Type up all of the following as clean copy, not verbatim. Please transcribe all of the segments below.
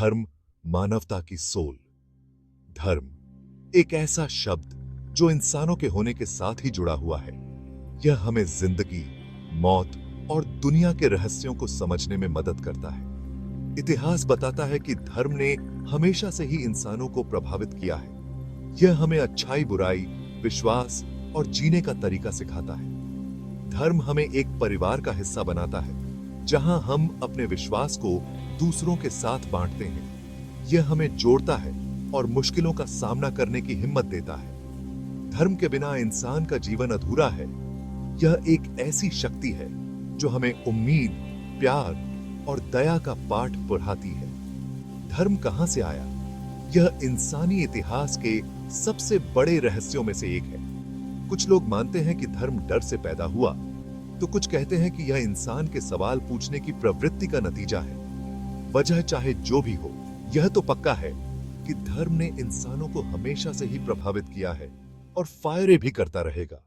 धर्म मानवता की सोल। धर्म एक ऐसा शब्द जो इंसानों के होने के साथ ही जुड़ा हुआ है। यह हमें जिंदगी, मौत और दुनिया के रहस्यों को समझने में मदद करता है। इतिहास बताता है कि धर्म ने हमेशा से ही इंसानों को प्रभावित किया है। यह हमें अच्छाई, बुराई, विश्वास और जीने का तरीका सिखाता है। धर्म हमें एक परिवार का हिस्सा बनाता है, जहां हम अपने विश्वास को दूसरों के साथ बांटते हैं। यह हमें जोड़ता है और मुश्किलों का सामना करने की हिम्मत देता है। धर्म के बिना इंसान का जीवन अधूरा है। यह एक ऐसी शक्ति है जो हमें उम्मीद, प्यार और दया का पाठ पढ़ाती है। धर्म कहां से आया? यह इंसानी इतिहास के सबसे बड़े रहस्यों में से एक है। कुछ लोग मानते हैं कि धर्म डर से पैदा हुआ, तो कुछ कहते हैं कि यह इंसान के सवाल पूछने की प्रवृत्ति का नतीजा है। वजह चाहे जो भी हो, यह तो पक्का है कि धर्म ने इंसानों को हमेशा से ही प्रभावित किया है और फायरे भी करता रहेगा।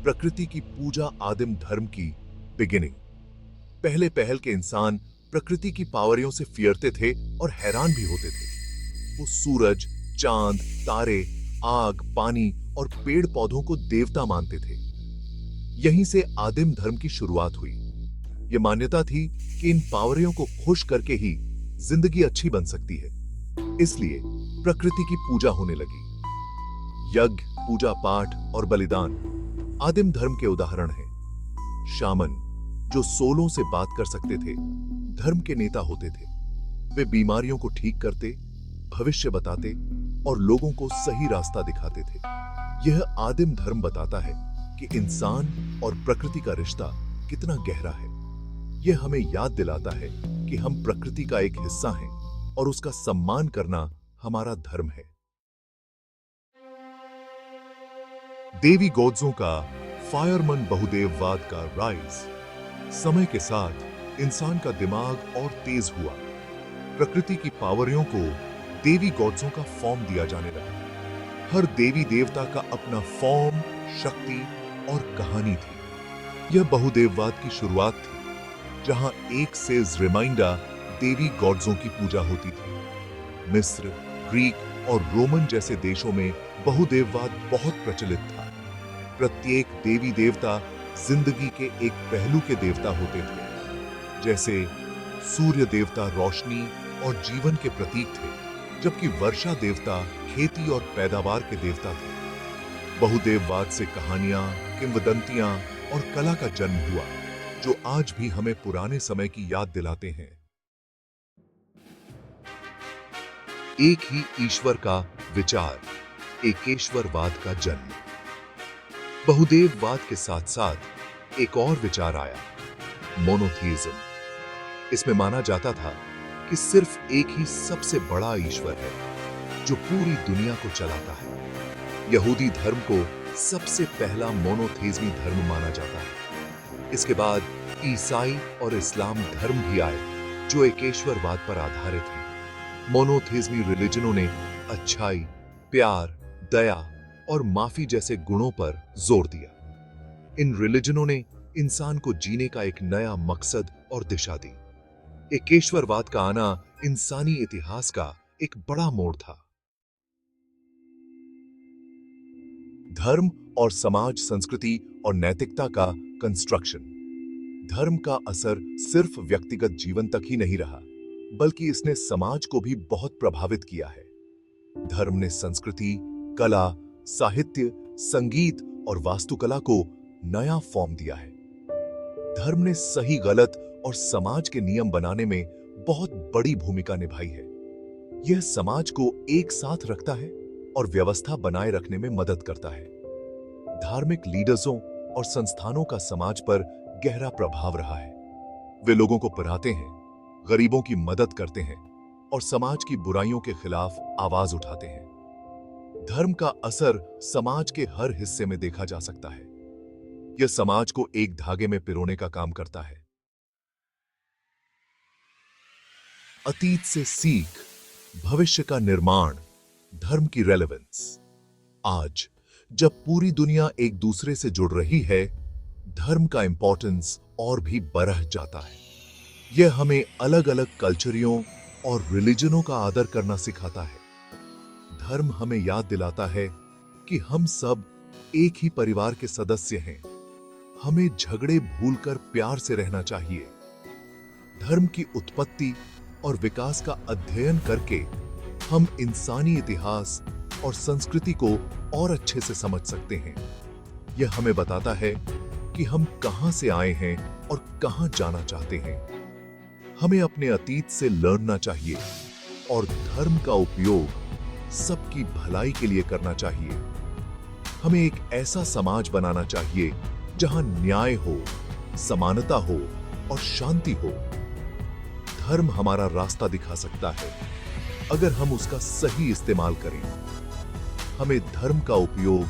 प्रकृति की पूजा आदिम धर्म की बिगिनिंग। पहले पहल के इंसान प्रकृति की पावरियों से फियरते थे और हैरान भी होते थे। वो सूरज, चांद, तारे, आग, पानी और पेड़ पौधों को देवता मानते थे। यहीं से आदिम धर्म की शुरुआत हुई। यह मान्यता थी कि इन पावरियों को खुश करके ही जिंदगी अच्छी बन सकती है। इसलिए प्रकृति की पूजा होने लगी। यज्ञ, पूजा पाठ और बलिदान आदिम धर्म के उदाहरण हैं। शामन, जो सोलों से बात कर सकते थे, धर्म के नेता होते थे। वे बीमारियों को ठीक करते, भविष्य बताते और लोगों को सही रास्ता दिखाते थे। यह आदिम धर्म बताता है कि इंसान और प्रकृति का रिश्ता कितना गहरा है। यह हमें याद दिलाता है कि हम प्रकृति का एक हिस्सा हैं और उसका सम्मान करना हमारा धर्म है। देवी गोड्सों का फायरमन बहुदेववाद का राइज। समय के साथ इंसान का दिमाग और तेज हुआ। प्रकृति की पावरियों को देवी गॉड्सों का फॉर्म दिया जाने लगा। हर देवी देवता का अपना फॉर्म, शक्ति और कहानी थी। यह बहुदेववाद की शुरुआत थी, जहां एक से रिमाइंडर देवी गॉड्सों की पूजा होती थी। मिस्र, ग्रीक और रोमन जैसे देशों में बहुदेववाद बहुत प्रचलित था। प्रत्येक देवी देवता जिंदगी के एक पहलू के देवता होते थे। जैसे सूर्य देवता रोशनी और जीवन के प्रतीक थे, जबकि वर्षा देवता खेती और पैदावार के देवता थे। बहुदेववाद से कहानियां, किंवदंतियां और कला का जन्म हुआ, जो आज भी हमें पुराने समय की याद दिलाते हैं। एक ही ईश्वर का विचार, एकेश्वरवाद का जन्म। बहुदेववाद के साथ साथ एक और विचार आया, मोनोथीइज्म। इसमें माना जाता था कि सिर्फ एक ही सबसे बड़ा ईश्वर है जो पूरी दुनिया को चलाता है। यहूदी धर्म को सबसे पहला मोनोथीइज्मी धर्म माना जाता है। इसके बाद ईसाई और इस्लाम धर्म भी आए, जो एकेश्वरवाद पर आधारित हैं। मोनोथीइज्मी रिलीजनों ने अच्छाई, प्यार, दया और माफी जैसे गुणों पर जोर दिया। इन रिलीजनों ने इंसान को जीने का एक नया मकसद और दिशा दी। एकेश्वरवाद का आना इंसानी इतिहास का एक बड़ा मोड़ था। धर्म और समाज, संस्कृति और नैतिकता का कंस्ट्रक्शन। धर्म का असर सिर्फ व्यक्तिगत जीवन तक ही नहीं रहा, बल्कि इसने समाज को भी बहुत प्रभावित किया है। धर्म ने संस्कृति, कला, साहित्य, संगीत और वास्तुकला को नया फॉर्म दिया है। धर्म ने सही, गलत और समाज के नियम बनाने में बहुत बड़ी भूमिका निभाई है। यह समाज को एक साथ रखता है और व्यवस्था बनाए रखने में मदद करता है। धार्मिक लीडर्सों और संस्थानों का समाज पर गहरा प्रभाव रहा है। वे लोगों को पढ़ाते हैं, गरीबों की मदद करते हैं और समाज की बुराइयों के खिलाफ आवाज उठाते हैं। धर्म का असर समाज के हर हिस्से में देखा जा सकता है। यह समाज को एक धागे में पिरोने का काम करता है। अतीत से सीख, भविष्य का निर्माण, धर्म की रेलेवेंस। आज जब पूरी दुनिया एक दूसरे से जुड़ रही है, धर्म का इंपॉर्टेंस और भी बढ़ जाता है। यह हमें अलग अलग कल्चरियों और रिलीजनों का आदर करना सिखाता है। धर्म हमें याद दिलाता है कि हम सब एक ही परिवार के सदस्य हैं। हमें झगड़े भूलकर प्यार से रहना चाहिए। धर्म की उत्पत्ति और विकास का अध्ययन करके हम इंसानी इतिहास और संस्कृति को और अच्छे से समझ सकते हैं। यह हमें बताता है कि हम कहां से आए हैं और कहां जाना चाहते हैं। हमें अपने अतीत से लड़ना चाहिए और धर्म का उपयोग सबकी भलाई के लिए करना चाहिए। हमें एक ऐसा समाज बनाना चाहिए जहां न्याय हो, समानता हो और शांति हो। धर्म हमारा रास्ता दिखा सकता है अगर हम उसका सही इस्तेमाल करें। हमें धर्म का उपयोग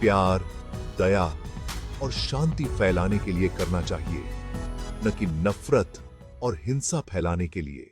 प्यार, दया और शांति फैलाने के लिए करना चाहिए, न कि नफरत और हिंसा फैलाने के लिए।